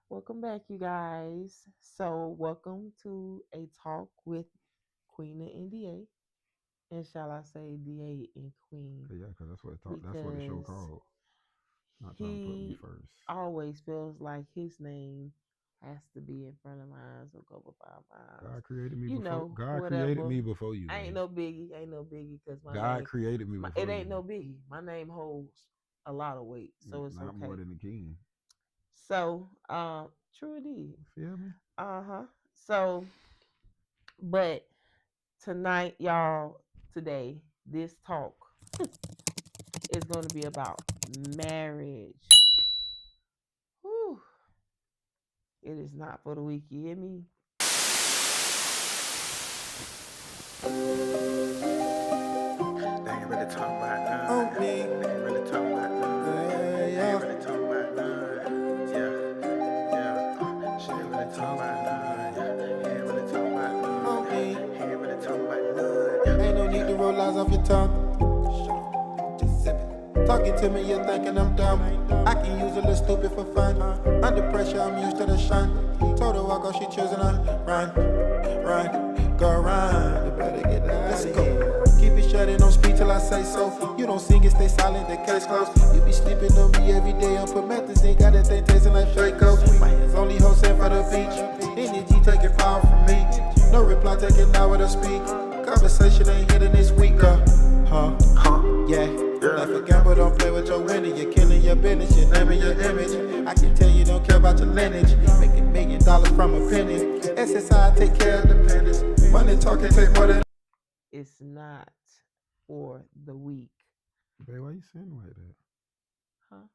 Welcome back, you guys. So, welcome to a talk with Queen and DA. And shall I say DA and Queen? Yeah, because that's what the show Because called. Not trying to put me he first. always feels like his name has to be in front of mine or go before mine. God created me You before. know, God created whatever. me before you, Ain't man. no biggie. Ain't no biggie because God created me it before you. ain't no biggie. My name holds a lot of weight, so it's Not more okay. than the king. So, true indeed. Feel me? Uh-huh. So, but tonight, y'all, today, this talk is going to be about marriage. Whew, it is not for the weak, you hear me? They ain't really talking about none. On me. They ain't really talking about none. They ain't really talking about none. Yeah. She ain't really talking about none. He ain't really talking about none. On me. He ain't really talking about none. Ain't no need to roll eyes off your tongue. Just sip it. Talking to me, you're thinking I'm dumb. I can use a little stupid for fun. Under pressure, I'm used to the shun. Told her walk off, she choosing to run, go run. You better get out. Let's go. Keep it shut and don't speak till I say so. You don't sing it, stay silent, the case closed. You be sleeping on me every day. I'm promethazine, got that thing tasting like Draco. My hands only hold set for the beach. Energy taking power from me. No reply, taking hour to speak. Conversation ain't hitting this week, yeah. Life a gamble, don't play with your winning. You're killing your business, you're naming your image. I can tell you don't care about your lineage. Making $1 million from a penny. SSI take care of the pennies. Money talking take more than. It's not for the weak. Babe, why you saying like that? Huh?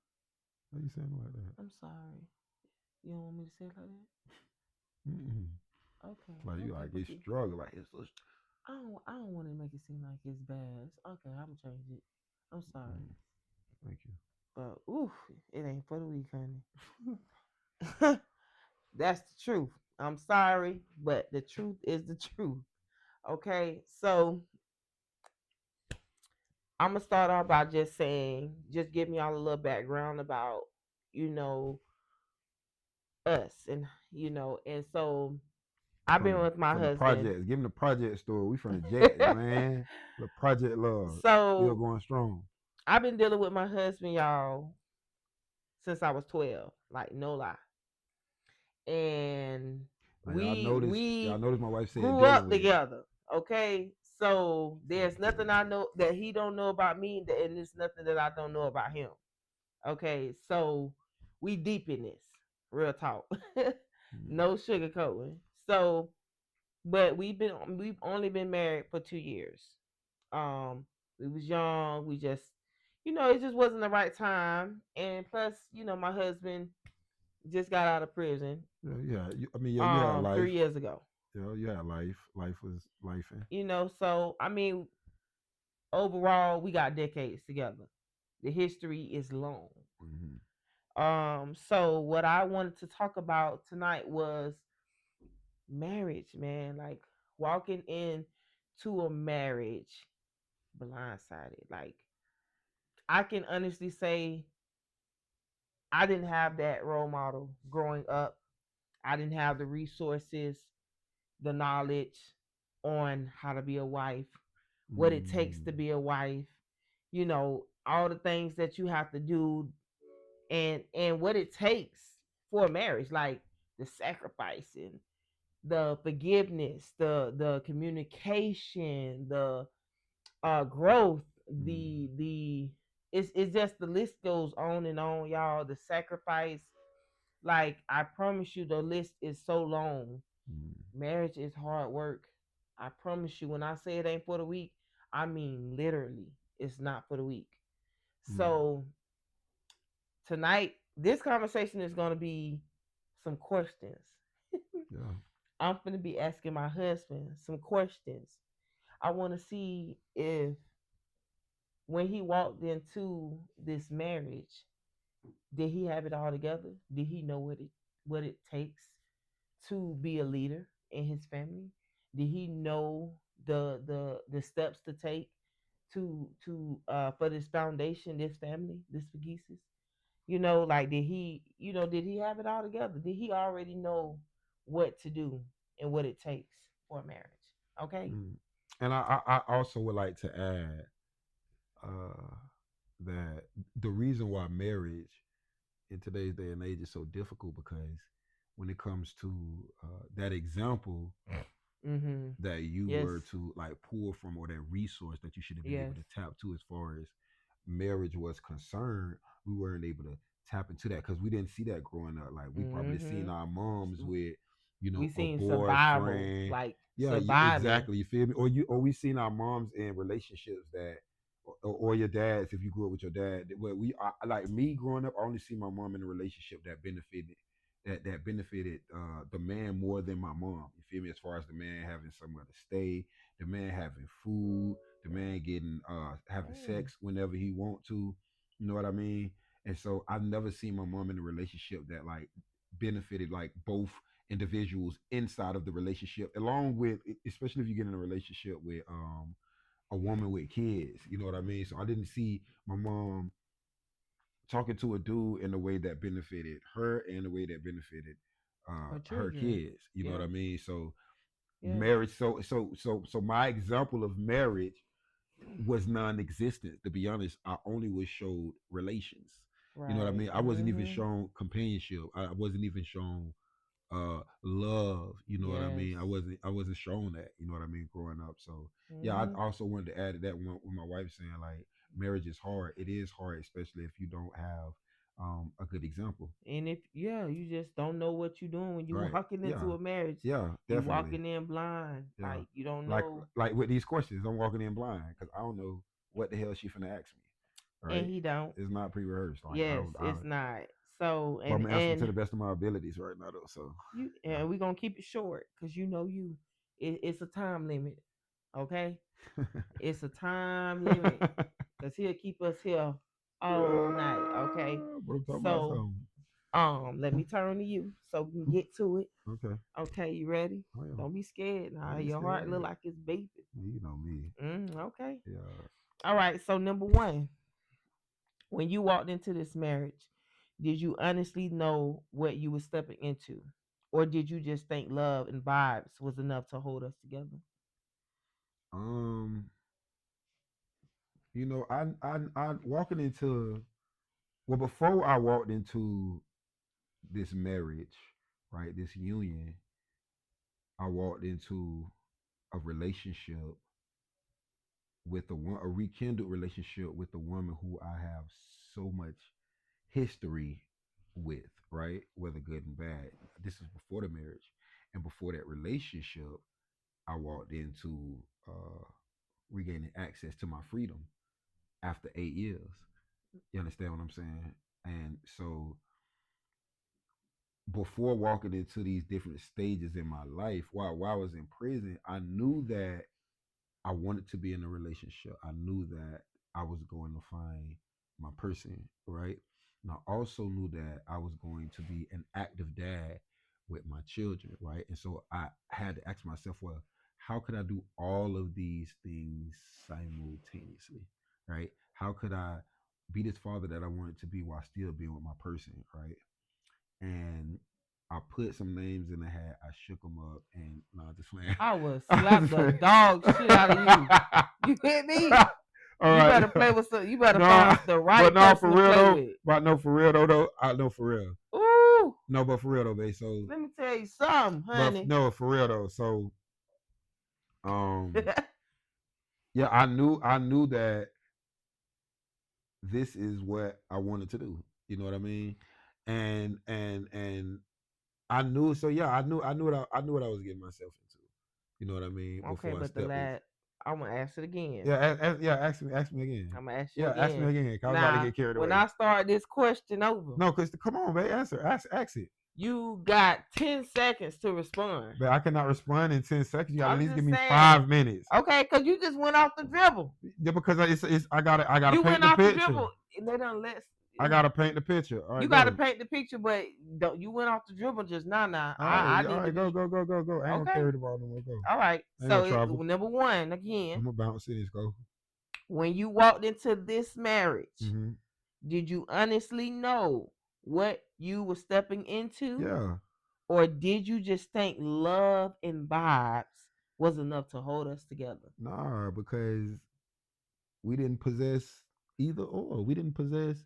Why you saying like that? I'm sorry. You don't want me to say it like that? Mm-mm. Okay. Like you Okay, like but it's struggle. Like it's so. I don't want to make it seem like it's bad. Okay, I'm gonna change it. I'm sorry. Mm, thank you. But oof, it ain't for the weak, honey. That's the truth. I'm sorry, but the truth is the truth. Okay, so I'm gonna start off by just saying, just giving y'all a little background about, you know, us and and so I've from been the with my from the husband. projects. Give him the project story. We from the jets, man. The project love. Still So going strong. I've been dealing with my husband, y'all, since I was 12. Like no lie, and Now y'all we notice my wife said grew dealing up with. together. Okay, so there's nothing I know that he don't know about me, and there's nothing that I don't know about him. Okay, so we deep in this, real talk, Mm, no sugarcoating. So, but we've only been married for 2 years. We was young. We just, it just wasn't the right time. And plus, my husband just got out of prison I mean, yeah, you had life. 3 years ago. You had life. Life was life. So I mean, overall, we got decades together. The history is long. Mm-hmm. So what I wanted to talk about tonight was marriage, man. Like walking into a marriage blindsided. Like I can honestly say I didn't have that role model growing up. I didn't have the resources, the knowledge on how to be a wife, what it takes Mm-hmm. to be a wife, all the things that you have to do and what it takes for a marriage, like the sacrificing, the forgiveness, the communication, the growth, the it's just the list goes on and on, y'all. The sacrifice, like I promise you, the list is so long. Mm-hmm. Marriage is hard work. I promise you, when I say it ain't for the weak, I mean literally, it's not for the weak. Mm-hmm. So tonight, this conversation is gonna be some questions. Yeah. I'm gonna be asking my husband some questions. I want to see if when he walked into this marriage, did he have it all together? Did he know what it takes to be a leader in his family? Did he know the steps to take to for this foundation, this family, this Fagesis? Like did he have it all together? Did he already know what to do and what it takes for a marriage? Okay. Mm. And I also would like to add uh, that the reason why marriage in today's day and age is so difficult because when it comes to that example Mhm. that you Yes. were to like pull from or that resource that you should have been Yes. able to tap to as far as marriage was concerned, we weren't able to tap into that because we didn't see that growing up. Like we probably seen Mhm. our moms with, you We know, a seen survival, boyfriend. like Yeah, surviving. exactly. You feel me? Or we seen our moms in relationships that, or your dads if you grew up with your dad. Where like me growing up, I only see my mom in a relationship that benefited the man more than my mom. You feel me? As far as the man having somewhere to stay, the man having food, the man getting having Mm. sex whenever he want to. You know what I mean? And so I've never seen my mom in a relationship that like benefited like both individuals inside of the relationship, along with especially if you get in a relationship with a woman with kids. You know what I mean? So I didn't see my mom talking to a dude in a way that benefited her and the way that benefited Her her children. kids. You know what Yeah. I mean? So Yes. marriage. So my example of marriage was non-existent. To be honest, I only was showed relations. You know what I Right. mean? I wasn't even Mhm. shown companionship. I wasn't even shown love. You know what I Yes. mean? I wasn't shown that. You know what I mean? Growing up. So yeah, I Mhm. also wanted to add to that when my wife saying like marriage is hard. It is hard, especially if you don't have a good example. And if you just don't know what you're doing when you Right. walking Yeah. into a marriage. Yeah, You definitely. walking in blind, Yeah. like you don't Like know, like with these questions, I'm walking in blind because I don't know what the hell she finna ask me. and Right? he don't. It's not pre-rehearsed. Like I Yes, don't. it's not. So But and I'm answering to and the best of my abilities right now, though. So you yeah. and we're gonna keep it short because it's a time limit. Okay, it's a time limit because he'll keep us here all night. Okay, But I'm talking about so something. let me turn to you so we can get to it. Okay. Okay, you ready? Oh yeah. Don't be scared. I Now ain't your heart look scared. like it's beeping. You know me. Okay. Yeah. All right. So number one, when you walked into this marriage, did you honestly know what you were stepping into, or did you just think love and vibes was enough to hold us together? Um. I walking into well before I walked into this marriage, right? This union, I walked into a relationship with a rekindled relationship with a woman who I have so much history with, right? Whether good and bad. This is before the marriage, and before that relationship, I walked into regaining access to my freedom after 8 years. You understand what I'm saying? And so before walking into these different stages in my life, while I was in prison, I knew that I wanted to be in a relationship. I knew that I was going to find my person, right? And I also knew that I was going to be an active dad with my children, right? And so I had to ask myself, well, how could I do all of these things simultaneously, right? How could I be this father that I wanted to be while still being with my person, right? And I put some names in the hat. I shook them up, and no, just playing. I would I was slap just the playing. dog shit out of you. You hit me. All You right. better play with some. You better No, find the but right no, person for to real play though. with. But no, for real though. I know for real. Ooh, No, but for real though, babe. So, let me tell you something, but honey. no, for real though. So, um, yeah, I knew that this is what I wanted to do. You know what I mean? And I knew. So yeah, I knew what I was getting myself into. You know what I mean? Okay, Before I but the stepped in. lad, I'm gonna ask it again. Yeah, yeah. Ask me again. I'm gonna ask you Yeah, ask me again. again. 'Cause I was about to Now, get carried when away. I start this question over, No, cause come on, babe. Answer. Ask it. you got 10 seconds to respond. But I cannot respond in 10 seconds. You got to at I'm least give just me saying. 5 minutes. Okay, because you just went off the dribble. Yeah, because it's I gotta You paint went the off the picture. dribble. They done let I gotta paint the picture. All you right, got to go. paint the picture, but don't you went off the dribble just now. Now I All need to right, go, be go, go, go, go. I ain't gonna okay. carry the ball no more. Go. All right. I ain't gonna So travel. number one again, I'm gonna bounce in this. Go. when you walked into this marriage, Mm-hmm. Did you honestly know what you were stepping into? Yeah. Or did you just think love and vibes was enough to hold us together? Nah, because we didn't possess either or. We didn't possess,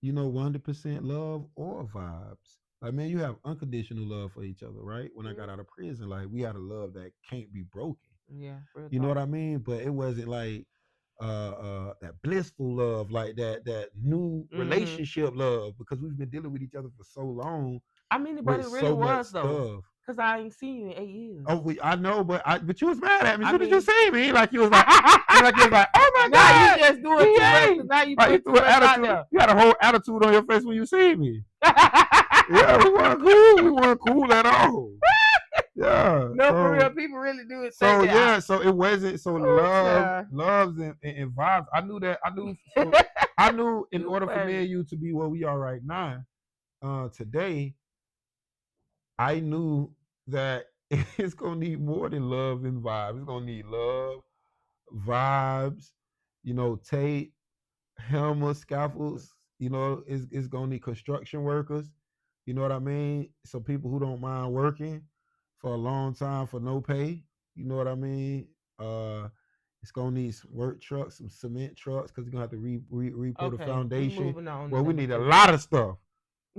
100% love or vibes. Like, man, you have unconditional love for each other, right? When I got Yeah. out of prison, like, we had a love that can't be broken. Yeah, real You know what talk. I mean? But it wasn't like that blissful love, like that new Mm-hmm. relationship love, because we've been dealing with each other for so long I mean, but with it really so much was though, stuff. cause I ain't seen you in 8 years. Oh, I know, but you was mad at me as I soon as you mean, see me. Like, you was like, oh my now you god, just doing too much. BA. Now you Like, you put too threw an much out attitude. there. You had a whole attitude on your face when you see me. Yeah, we weren't cool. We weren't cool at all. Yeah. No, for real, So people really do think so that. yeah, so it wasn't so Oh, love, child. loves and vibes. I knew that. I knew in You order for me funny. and you to be where we are right now, today, I knew that it's gonna need more than love and vibes. It's gonna need love, vibes, tape, hammer, scaffolds. It's gonna need construction workers. You know what I mean? So people who don't mind working for a long time for no pay. You know what I mean? It's gonna need some work trucks, some cement trucks, because you're gonna have to repo the Okay, we foundation. moving on to Well, we number need a two. lot of stuff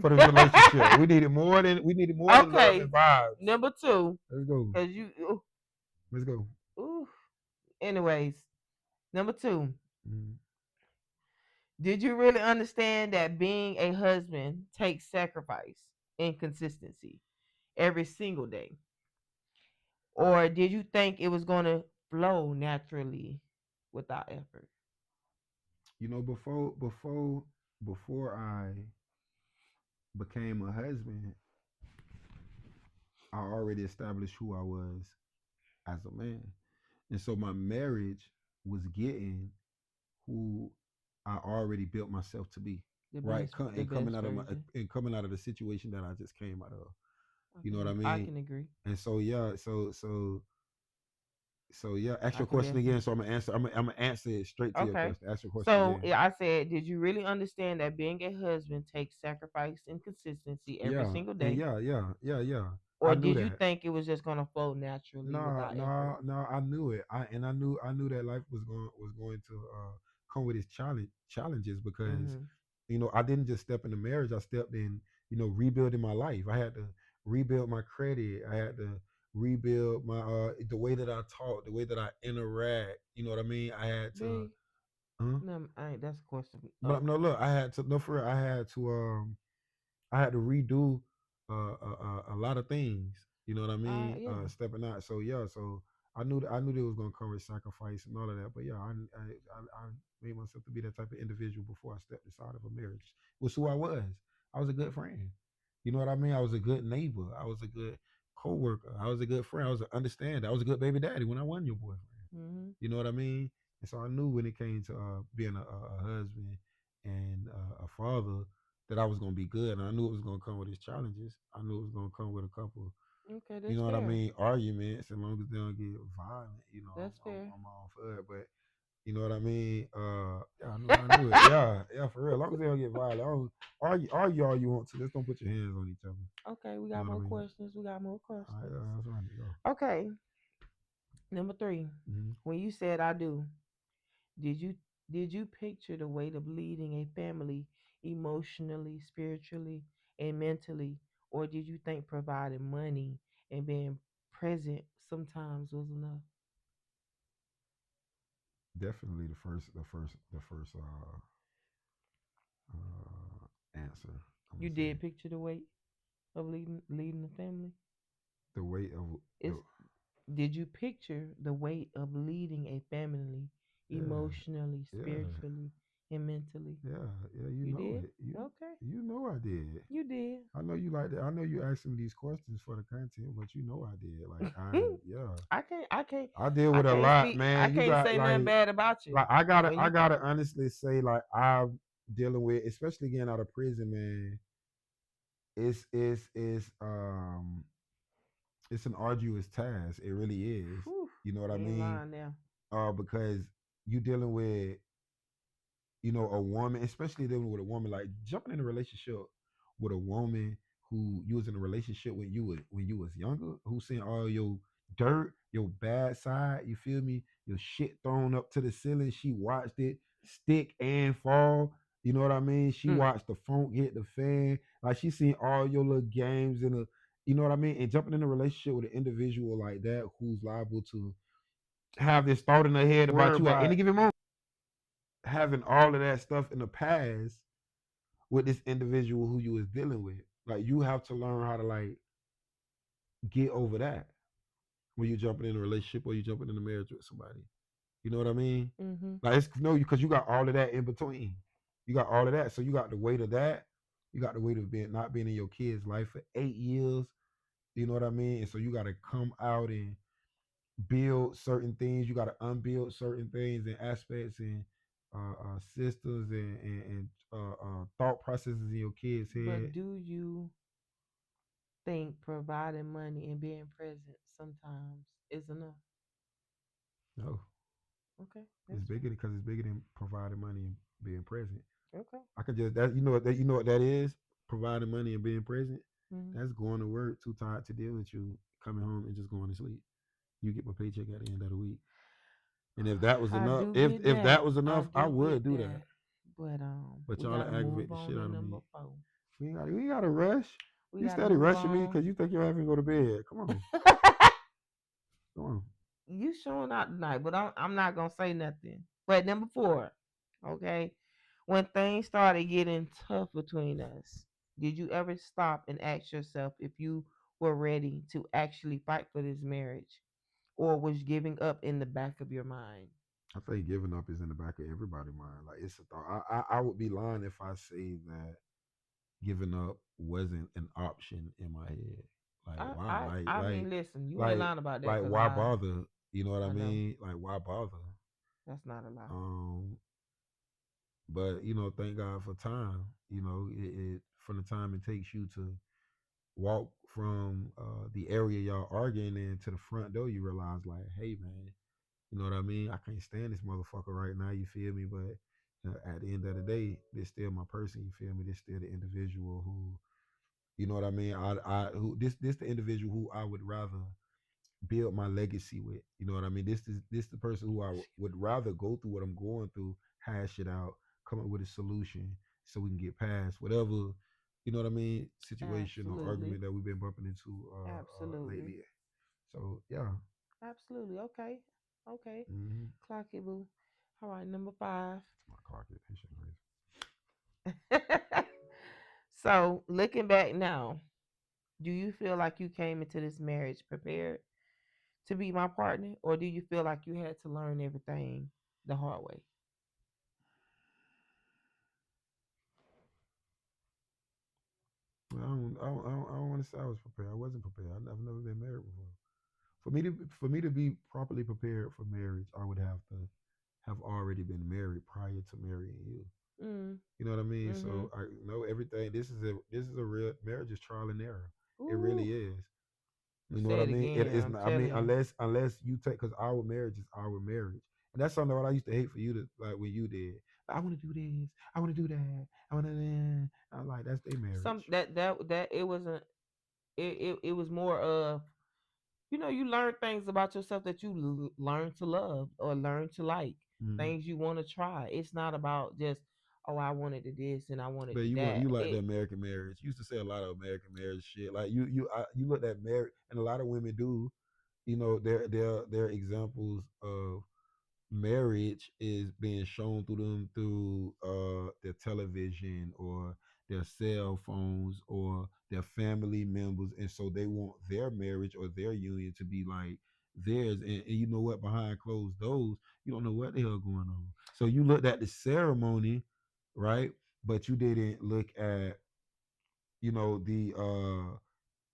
for this relationship. We needed more than love Okay, and vibes. number two, Let's go. cause you. Let's go. Ooh. Anyways, number two. Mhm. Did you really understand that being a husband takes sacrifice and consistency every single day? Or did you think it was going to flow naturally without effort? Before I became a husband, I already established who I was as a man. And so my marriage was getting who I already built myself to be. The Right, best, the coming best out of my version. and coming out of the situation that I just came out of. I You know what I can, I mean? can agree. And so yeah, so yeah. Ask I your can question again. definitely. So I'm gonna answer it straight to your Okay. question. Ask your question So again. yeah, I said, did you really understand that being a husband takes sacrifice and consistency every Yeah, single and day? yeah. I Or knew did you that. think it was just going to flow naturally No, without effort? no, no. I knew it. I knew that life was going to come with its challenges, because Mm-hmm. I didn't just step into marriage. I stepped in, rebuilding my life. I had to rebuild my credit. I had to rebuild my the way that I talk, the way that I interact. You know what I mean? I had to. B, Huh? no, I ain't, that's a question. But no, look, I had to. No, for real, I had to redo a lot of things. You know what I mean? Yeah. Stepping out. So yeah. So I knew there was gonna come with sacrifice and all of that. But yeah, I made myself to be that type of individual before I stepped inside of a marriage. It was who I was. I was a good friend. You know what I mean? I was a good neighbor. I was a good co-worker. I was a good friend. I was an understander. I was a good baby daddy when I wasn't your boyfriend. Mm-hmm. You know what I mean? And so I knew when it came to being a husband and a father that I was gonna be good, and I knew it was gonna come with its challenges. I knew it was gonna come with a couple, Okay, you that's know what I fair. mean, arguments. As long as they don't get violent, That's fair. I'm all for it. But you know what I mean? Yeah, I knew it. Yeah, yeah, for real. As long as they don't get violent, I don't, argue all you want to. Just don't put your hands on each other. Okay, we You got know what more I mean? questions. We got more All right, questions. that's where I need to go. Okay, number three. Mm-hmm. When you said I do, did you did you picture the weight of leading a family emotionally, spiritually, and mentally, or did you think providing money and being present sometimes was enough? Definitely answer. I'm You gonna say did picture the weight of leading the family. the weight of It's the Did you picture the weight of leading a family yeah, emotionally, yeah, spiritually, and mentally? yeah. You You know did? it. You Okay. you know I did. You did. I know you like that. I know you asking me these questions for the content, but you know I did. Like yeah. I can't I can't I deal I with a can't lot, speak I man. You can't got say nothing bad about you. like I gotta When I you gotta honestly say, like, I'm dealing with, especially getting out of prison, man. It's an arduous task. It really is. whew, You know what I you ain't mean? lying there. Because you dealing with a woman, especially dealing with a woman, like jumping in a relationship with a woman who you was in a relationship when you was younger, who seen all your dirt, your bad side, you feel me, your shit thrown up to the ceiling. She watched it stick and fall. You know what I mean? She Mm. watched the phone hit the fan. Like she seen all your little games in a, you know what I mean? And jumping in a relationship with an individual like that who's liable to have this thought in their head Worry about you at about any given moment, having all of that stuff in the past with this individual who you was dealing with. Like you have to learn how to like get over that when you jumping in a relationship or you jumping in a marriage with somebody. You know what I mean? mm-hmm. Like it's no, because you got all of that in between. You got all of that, so you got the weight of that. You got the weight of being not being in your kid's life for 8 years. You know what I mean? And so you got to come out and build certain things. You got to unbuild certain things and aspects and systems and thought processes in your kid's But head. do you think providing money and being present sometimes is enough? No, Okay, it's that's bigger because it's bigger than providing money and being present. fine. Okay. I could just that you know what that is, providing money and being present. Mm-hmm. That's going to work too tired to deal with you, coming home and just going to sleep. You get my paycheck at the end of the week, and if that was I enough, do if get if that. that was I enough, I do would get do that. that. But But we y'all gotta aggravate move the on shit to out of number me. 4. We gotta rush. We You gotta steady move rushing me on. because you think you're having to go to bed. Come on. You showing out tonight, but I'm not gonna say nothing. But number 4, okay. When things started getting tough between us, did you ever stop and ask yourself if you were ready to actually fight for this marriage, or was giving up in the back of your mind? I think giving up is in the back of everybody's mind. Like it's a thought. I would be lying if I say that giving up wasn't an option in my head. Like I why? I Like I like mean, listen, you ain't like lying about that, like cause why bother? You know what I I know mean? Like why bother? that's not a lie. Um, but thank God for time. It from the time it takes you to walk from the area y'all arguing in to the front door, you realize like, hey man, you know what I mean? I can't stand this motherfucker right now. You feel me? But at the end of the day, this still my person. You feel me? This still the individual who, you know what I mean? I who this the individual who I would rather build my legacy with. You know what I mean? This the person who I would rather go through what I'm going through, hash it out, come up with a solution so we can get past whatever, you know what I mean, situation or Absolutely, argument that we've been bumping into absolutely, lately. So yeah. absolutely. Okay, okay. Mm-hmm. Clock it, boo. All right, number 5. My clock is patient, right? So, looking back now, do you feel like you came into this marriage prepared to be my partner, or do you feel like you had to learn everything the hard way? I don't want to say I was prepared. I wasn't prepared. I've never been married before. For me to be properly prepared for marriage, I would have to have already been married prior to marrying you. Mm. You know what I mean? Mm-hmm. So I know everything. This is a real marriage is trial and error. It Ooh. really is. You know what Say I it mean? It again. is. I'm I mean, telling you. unless you take, because our marriage is our marriage, and that's something what I used to hate for you to like when you did. I want to do this. I want to do that. I want to. I'm like, that's their Some marriage. that it wasn't. It was more of, you learn things about yourself that you learn to love or learn to like, Mm-hmm. things you want to try. It's not about just, oh, I wanted to this and I wanted But to you that. like the It American marriage. You used to say a lot of American marriage shit. Like you look at marriage, and a lot of women do. They're examples of marriage is being shown through them through their television or their cell phones or their family members, and so they want their marriage or their union to be like theirs. And you know what? Behind closed doors, you don't know what the hell going on. So you looked at the ceremony, right? But you didn't look at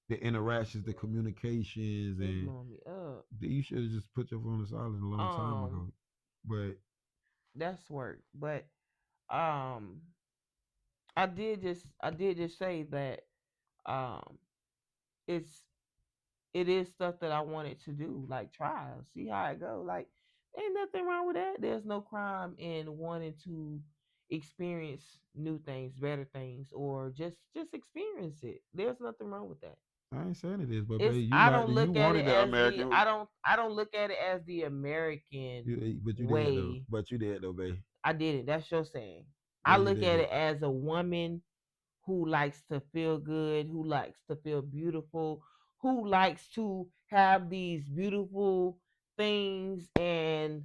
the interactions, the communications, it and blowing me up. you should have just put your phone on silent a long time Um, ago. But that's work, but um, I did just say that um, it's it is stuff that I wanted to do, like try, see how it go. Like, ain't nothing wrong with that. There's no crime in wanting to experience new things, better things, or just experience it. There's nothing wrong with that. I ain't saying it is, but It's babe, you I like don't you look at wanted it the as the American. I don't look at it as the American But you did though. way. But you did though, babe. I did it. That's your saying. I But you look at did. it as a woman who likes to feel good, who likes to feel beautiful, who likes to have these beautiful things and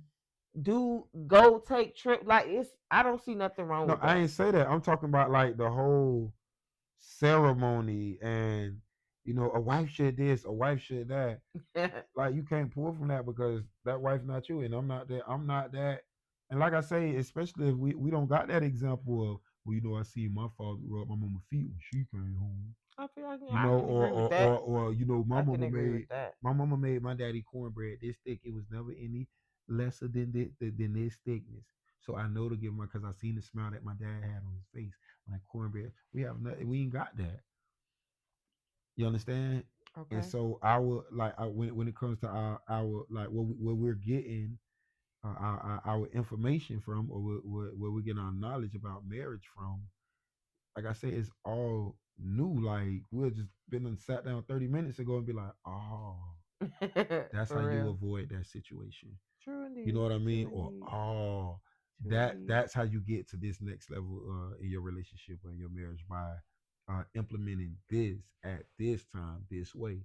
do go take trip like it's I don't see nothing wrong No, with I that. ain't say that. I'm talking about like the whole ceremony and a wife should this, a wife should that. Like you can't pull from that because that wife's not you and I'm not that. I'm not that. And like I say, especially if we don't got that example of I see my father rub my mama feet when she came home. I can agree with that. My I can mama agree made with that. my daddy cornbread this thick. It was never any lesser than this thickness. So I know to give my because I seen the smile that my dad had on his face when that cornbread. We have nothing. We ain't got that. You understand? And Okay. so when it comes to our like where we're getting our information from or where we get our knowledge about marriage from, like I say, it's all new. Like we'll just been and sat down 30 minutes ago and be like, oh, that's how For you real. avoid that situation. True You know indeed. what I mean? True Or indeed. True indeed. that's how you get to this next level in your relationship or in your marriage by implementing this at this time this way.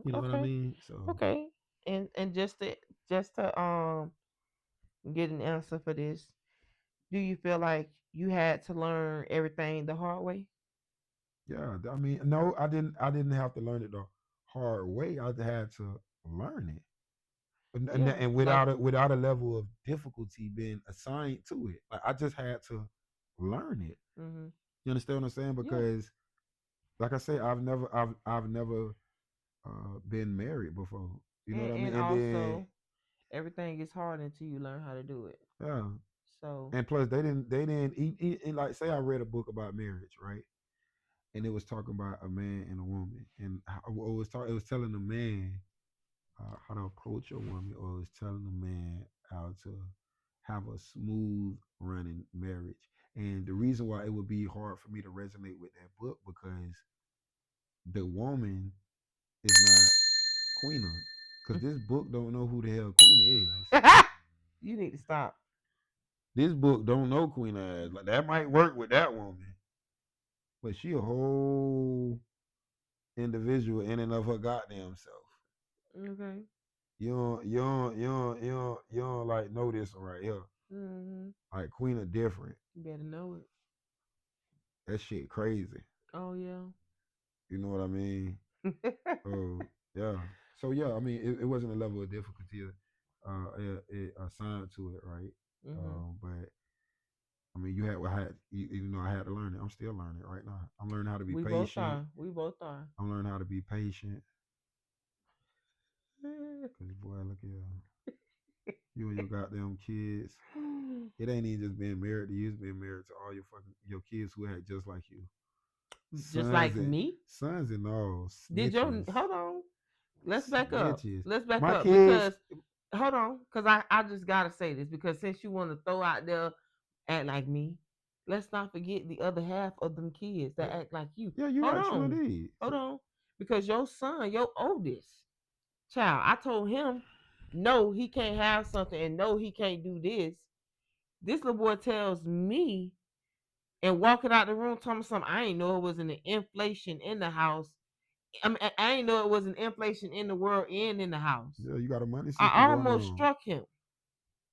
You know what I Okay. mean? So Okay. And just to get an answer for this, do you feel like you had to learn everything the hard way? yeah, I mean, no, I didn't have to learn it the hard way. I had to learn it. Yeah. And Like without a level of difficulty being assigned to it. Like I just had to learn it. mm-hmm. You understand what I'm saying? Yeah. Because like I say, I've never been married before. You know what I And mean? And then also everything is hard until you learn how to do it. yeah. So And plus they didn't and like say I read a book about marriage, right? And it was talking about a man and a woman. And it was telling the man how to approach a woman, or it was telling the man how to have a smooth running marriage. And the reason why it would be hard for me to resonate with that book because the woman is not Queena. Because this book don't know who the hell Queena is. you need to stop. This book don't know Queena as. Like that might work with that woman, but she a whole individual in and of her goddamn self. Okay. You don't like know this one right here. Mm-hmm. Like Queena different. You better know That shit crazy. it. Oh yeah. You know what I mean? Oh yeah. So yeah, I mean it wasn't a level of difficulty assigned to it, right? mm-hmm. But I mean I had to learn it. I'm still learning it right now. I'm learning how to be We both patient. are. We both are. I'm learning how to be patient. Cause boy, look at you and your goddamn kids. It ain't even just being married to you, it's being married to all your kids who act just like you. Just Sons like and me. sons and all Did your snitches. hold on? Let's back up. Snitches. Let's back My up kids, because hold on, because I just gotta say this because since you want to throw out there act like me, let's not forget the other half of them kids that act like you. yeah, you're Hold right, true on, indeed. hold on, because your son, your oldest child, I told him no, he can't have something, and no, he can't do this. This little boy tells me and walking out the room, telling me something. I ain't know it was an inflation in the house. I ain't know it was an inflation in the world and in the house. Yeah, you got a money system I going almost on. struck him.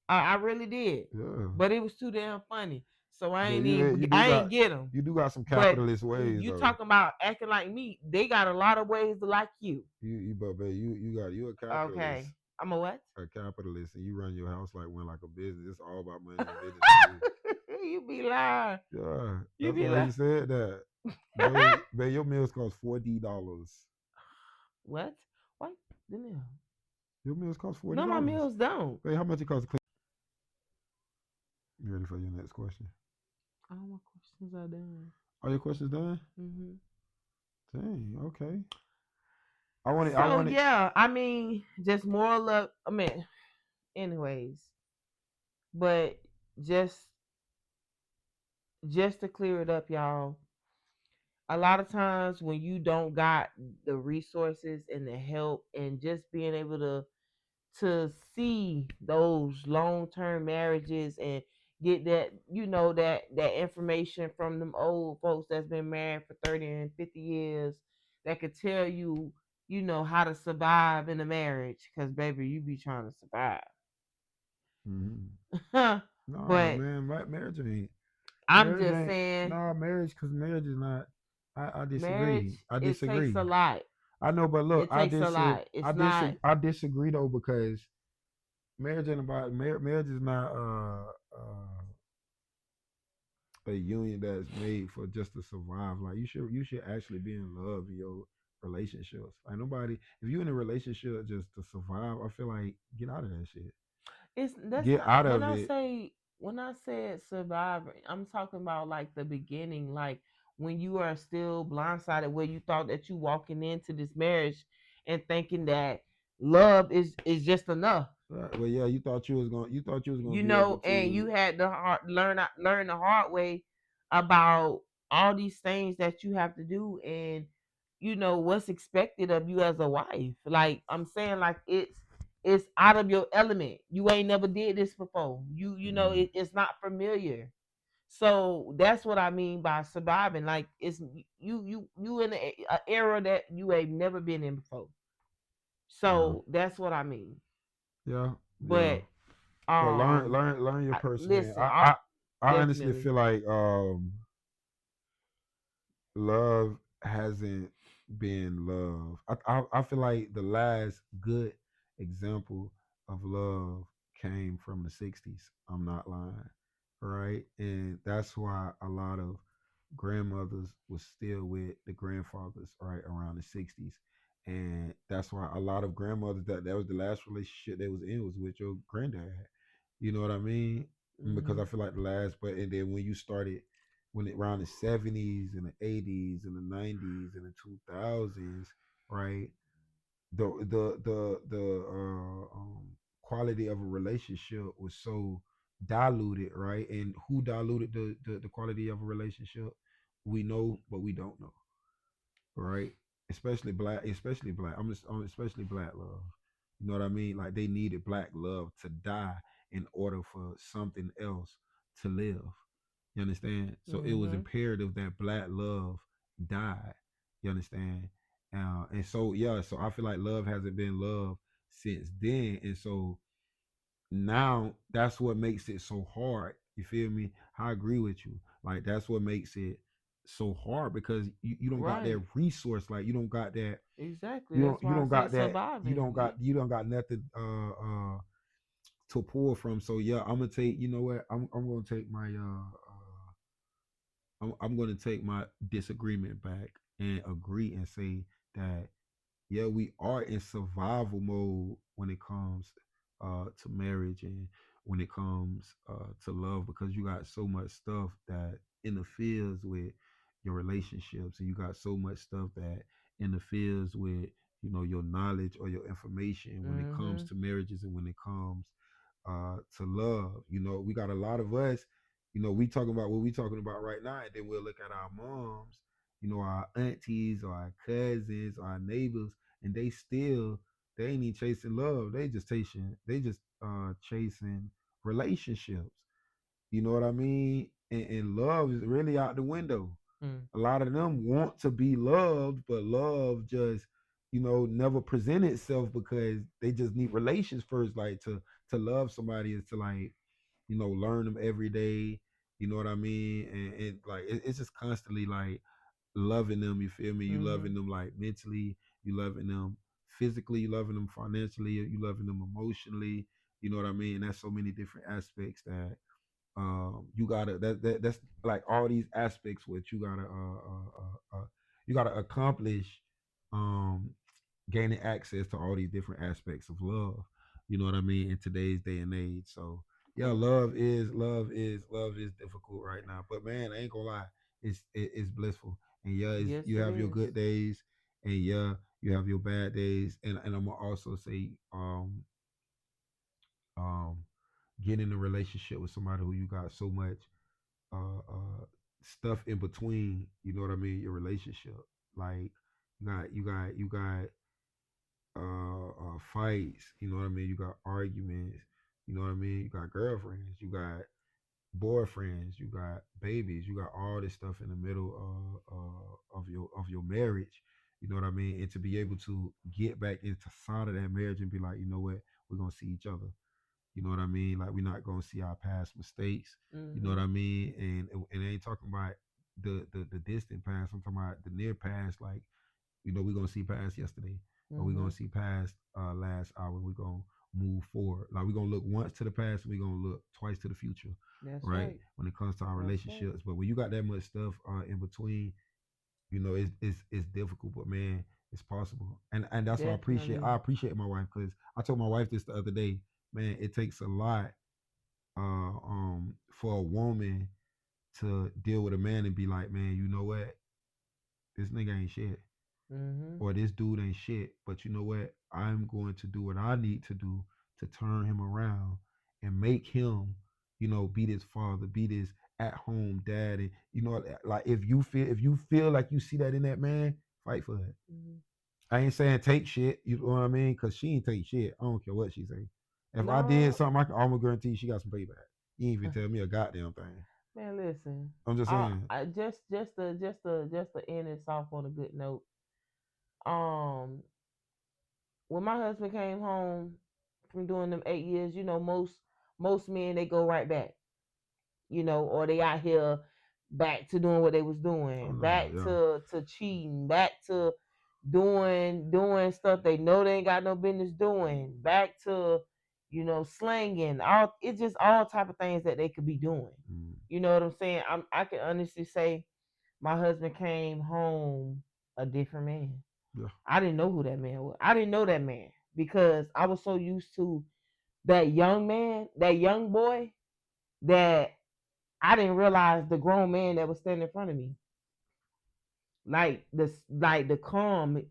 I really did, Yeah. but it was too damn funny. So But you do I ain't got get him. some But capitalist ways you though. talking about acting like me? They got a lot of ways to like you. But babe, you a capitalist. Okay, I'm a what? A capitalist and you run your house like a business. It's all about money and business for you. You be lying. Yeah. You That's be why lying. he said that. Babe, your meals cost $40. What? What? No, Your meals cost no, my $40. meals don't. Babe, how much it costs to clean? You ready for your next question? All my questions are done. All your questions done? hmm Dang, okay. I So wanted yeah, I mean, just moral of. I mean, anyways, but just just to clear it up, y'all, a lot of times when you don't got the resources and the help and just being able to see those long-term marriages and get that, that information from them old folks that's been married for 30 and 50 years, that could tell you, how to survive in a marriage, because baby, you be trying to survive. Hmm. Nah, But man, I'm marriage just ain't saying, nah marriage because marriage is not. I disagree. marriage, I it takes disagree. a lot. I know, but look, It takes a lot. It's not. I disagree though because marriage is not a union that's made for just to survive. Like you should actually be in love in your relationships. Like nobody, if you're in a relationship just to survive, I feel like get out of that shit. It's that's Get not out of it. when I said survivor, I'm talking about like the beginning, like when you are still blindsided, where you thought that you walking into this marriage and thinking that love is just enough. Well, yeah, you thought you was gonna be able And you to. had to learn the hard way about all these things that you have to do, and what's expected of you as a wife. Like I'm saying, like it's out of your element. You ain't never did this before. Mm, It's not familiar. So that's what I mean by surviving. Like it's you in a era that you ain't never been in before. yeah, So that's what I mean. yeah, yeah. But But um learn your person, man. listen, I I honestly definitely. feel like love hasn't been love. I feel like the last good example of love came from the '60s. I'm not lying, right? And that's why a lot of grandmothers was still with the grandfathers right around the '60s, and that's why a lot of grandmothers that was the last relationship they was in was with your granddad. You know what I mean? Because I Mhm. feel like the last, but and then when you started when it around the '70s and the '80s and the '90s and the 2000s, right? The quality of a relationship was so diluted, right? And who diluted the quality of a relationship? We know, but we don't know, right? Especially black. I'm especially black love. You know what I mean? Like they needed black love to die in order for something else to live. You understand? So it was Mhm. imperative that black love died. You understand? And so yeah, so I feel like love hasn't been love since then, and so now that's what makes it so hard. You feel me? I agree with you. Like that's what makes it so hard because you don't got that Right. resource. Like you don't got that. Exactly. That's You why I don't say got that. surviving. Yeah. You don't got nothing to pull from. So yeah, I'm gonna take. You know what? I'm gonna take my I'm gonna take my disagreement back and agree and say that yeah, we are in survival mode when it comes to marriage and when it comes to love because you got so much stuff that interferes with your relationships and you got so much stuff that interferes with your knowledge or your information when it comes Mhm. to marriages and when it comes to love. We got a lot of us. We talking about what we talking about right now, and then we'll look at our moms, our aunties or our cousins or our neighbors, and they ain't even chasing love. They just chasing relationships. You know what I mean? And love is really out the window. Mm. A lot of them want to be loved, but love just never present itself because they just need relations first. Like to love somebody is to like learn them every day. You know what I mean? And like it's just constantly like loving them. You feel me? You loving Mhm. them like mentally. You loving them physically. You loving them financially. You loving them emotionally. You know what I mean? And that's so many different aspects that you gotta that's like all these aspects which you gotta accomplish um gaining access to all these different aspects of love. You know what I mean? In today's day and age. So yeah, Yeah. love is difficult right now. But man, I ain't gonna lie, it's blissful. And yeah, Yes, you it have your is. good days, and yeah, you have your bad days. And I'm gonna also say, um, get in a relationship with somebody who you got so much stuff in between. You know what I mean? Your relationship, like you got fights. You know what I mean? You got arguments. You know what I mean? You got girlfriends. You got boyfriends. You got babies. You got all this stuff in the middle of your marriage. You know what I mean? And to be able to get back inside of that marriage and be like, you know what, we're gonna see each other. You know what I mean? Like we're not gonna see our past mistakes. You know what Mhm. I mean? And I ain't talking about the distant past. I'm talking about the near past. Like we're gonna see past yesterday, or we're gonna Mhm. see past last hour. We're gonna move forward. Like we're gonna look once to the past, and we're gonna look twice to the future, That's right? right. When it comes to our That's right. relationships. But when you got that much stuff in between, it's difficult. But man, it's possible. And that's why Definitely. I appreciate my wife, because I told my wife this the other day. Man, it takes a lot for a woman to deal with a man and be like, man, you know what? This nigga ain't shit. Mhm. Or this dude ain't shit. But you know what? I'm going to do what I need to do to turn him around and make him, be this father, be this at home dad. And like if you feel like you see that in that man, fight for it. Mhm. I ain't saying take shit, you know what I mean? Cause she ain't take shit. I don't care what she say. If I did No, something, I can almost guarantee she got some payback. You ain't even tell me a goddamn thing. man. Listen, I'm just saying. I just to end this off on a good note. Um, when my husband came home from doing them 8 years, most men they go right back, or they out here back to doing what they was Oh doing, no, back yeah. to cheating, back to doing stuff they know they ain't got no business doing, back to slanging, all it's just all type of things that they could be doing. Mm, You know what I'm saying? I can honestly say my husband came home a different man. yeah. I didn't know who that man was. I didn't know that man because I was so used to that young man, that young boy, that I didn't realize the grown man that was standing in front of me. Like the calm.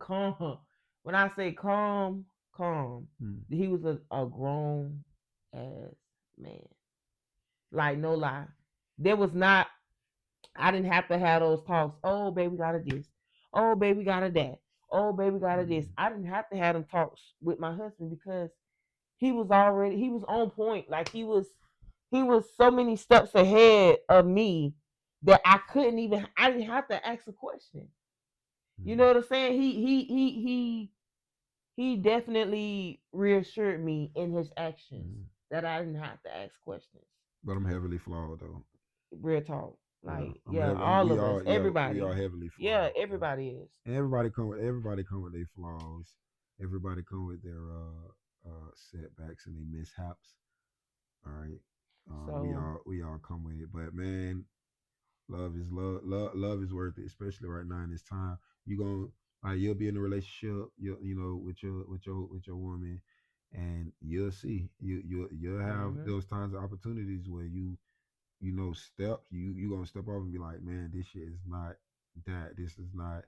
When I say calm, calm. Mm, He was a grown ass man. Like no lie. There was not I didn't have to have those talks. Oh baby got a this. Oh baby got a that. Oh baby got a this. mm, I didn't have to have them talks with my husband because he was on point. Like he was so many steps ahead of me that I didn't have to ask a question. You mm, know what I'm saying? He definitely reassured me in his actions mm. that I didn't have to ask questions. But I'm heavily flawed though. Real talk. Yeah, Like, yeah, all we of us, all, yeah, we everybody. are heavily Yeah, flawed. Yeah, everybody is. and everybody come with their flaws. Everybody come with their setbacks and their mishaps. All right, So, we all come with it. But man, love is love. Love is worth it, especially right now in this time. You gonna you'll be in a relationship, with your woman, and you'll see you'll have mhm, those times of opportunities where you gonna step off and be like, man, this shit is not that. This is not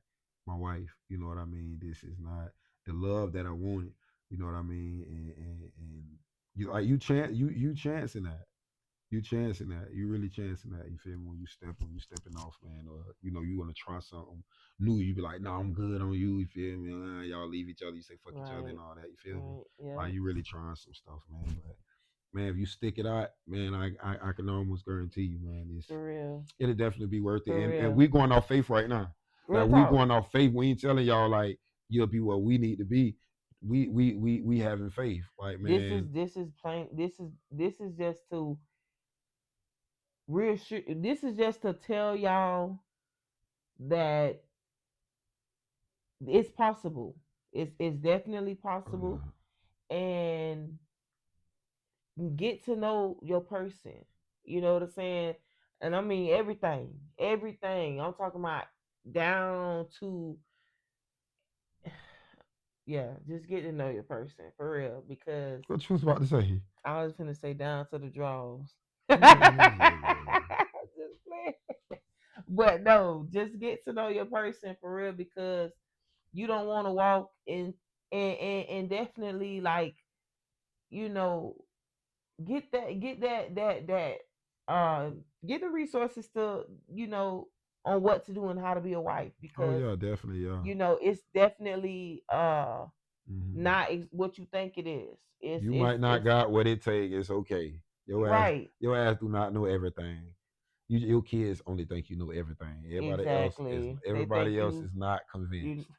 my wife. You know what I mean? This is not the love that I wanted. You know what I mean? And you chancing that. You chancing that. You really chancing that. You feel me? When you stepping off, man, or you want to try something new, you be like, no, I'm good on you. You feel me? Y'all leave each other. You say fuck each other and right, all that. You feel me? right, yeah, Like you really trying some stuff, man. But man, if you stick it out, man, I can almost guarantee you, man, for real, it'll definitely be worth it. for And real, we going off faith right now. real Like we talk. going off faith. We ain't telling y'all like you'll be what we need to be. We having faith. Like man, This is plain. This is just to reassure. This is just to tell y'all that it's possible. It's definitely oh possible, yeah, and get to know your person. You know what I'm saying? And I mean everything, everything. I'm talking about down to yeah, just get to know your person for real. Because what you was about to say? I was gonna say down to the draws. Man, this nigga. Just playing. But no, just get to know your person for real because you don't want to walk in and definitely like you know get that uh get the resources to, you know, on what to do and how to be a wife, Oh because yeah, definitely, yeah. you know it's definitely Hmm. not what you think it is. It's You it's might not it's got what it take. It's okay. right. Your ass do not know everything. Your kids only think you know everything. Exactly. They think Everybody else is not you convinced.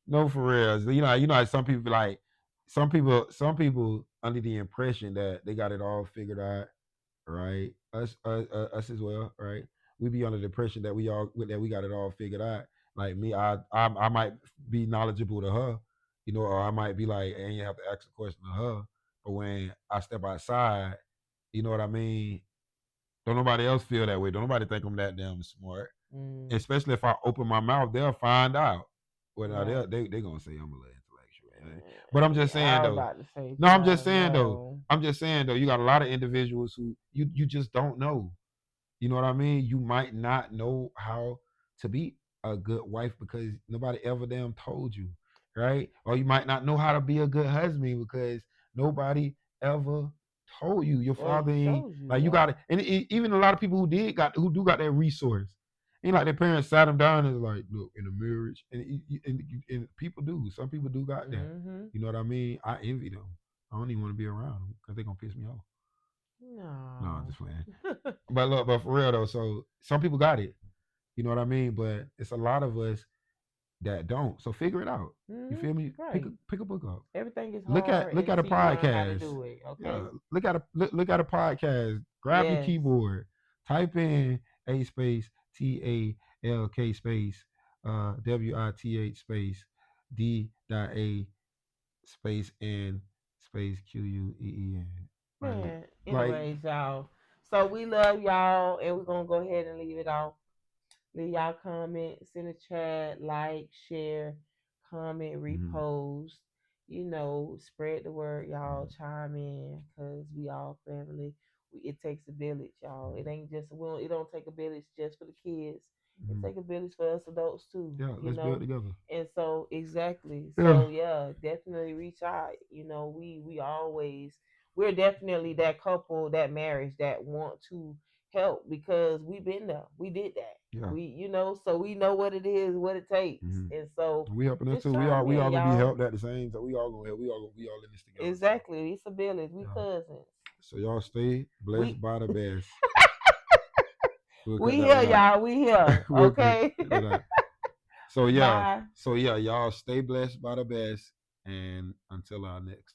No, for real. You know, how some people like some people under the impression that they got it all figured out, right? Us as well, right? We be under the impression that we got it all figured out. Like me, I might be knowledgeable to her, you know, or I might be like, and you have to ask a question to her. But when I step outside, you know what I mean? Don't nobody else feel that way. Don't nobody think I'm that damn smart. mm, Especially if I open my mouth, they'll find out. Well, now right. they gonna say I'm a little intellectual, right? But I'm just saying I was though. about to say, No, I'm just child, saying though. no. I'm just saying though. You got a lot of individuals who you just don't know. You know what I mean? You might not know how to be a good wife because nobody ever damn told you, right? Or you might not know how to be a good husband because nobody ever told you. Your Well, father ain't shows you, like you yeah. got it, and even a lot of people who do got that resource. Ain't like their parents sat them down and was like, look, in a marriage, and people do. Some people do got that. Mm-hmm. You know what I mean? I envy them. I don't even want to be around them because they gonna piss me off. No, I'm No. just playing. But look, but for real though, so some people got it. You know what I mean? But it's a lot of us that don't. So figure it out. You Mm-hmm. feel me? Right. Pick a book up. Everything is hard Look at a until you learn how to podcast. do it. Yeah, Okay. look at a podcast. Grab your Yes. keyboard. Type in a space TALK space WITH space D.A space N space QUEEN. Like Man. like Anyways, y'all. So we love y'all, and we're gonna go ahead and leave it off. Leave y'all comments in the chat, like, share, comment, mhm, repost. You know, spread the word, y'all. Chime in, cause we all family. It takes a village, y'all. It ain't just it don't take a village just for the kids. It mhm. take a village for us adults too. Yeah, You let's build know, together. and so exactly. Yeah. So yeah, definitely reach out. You know, we're definitely that couple, that marriage that want to help because we've been there. We did that. Yeah. You know, so we know what it is, what it takes. Hmm. And so We helping us just too. chime We in, all gonna be y'all. helped at the same time. We all in this together. So Exactly. It's a village. We yeah. cousins. So y'all stay blessed We by the best. We'll cut we that here, one out. y'all. We here. We'll Okay. cut that out. So yeah. Bye. So yeah, y'all stay blessed by the best. And until our next talk.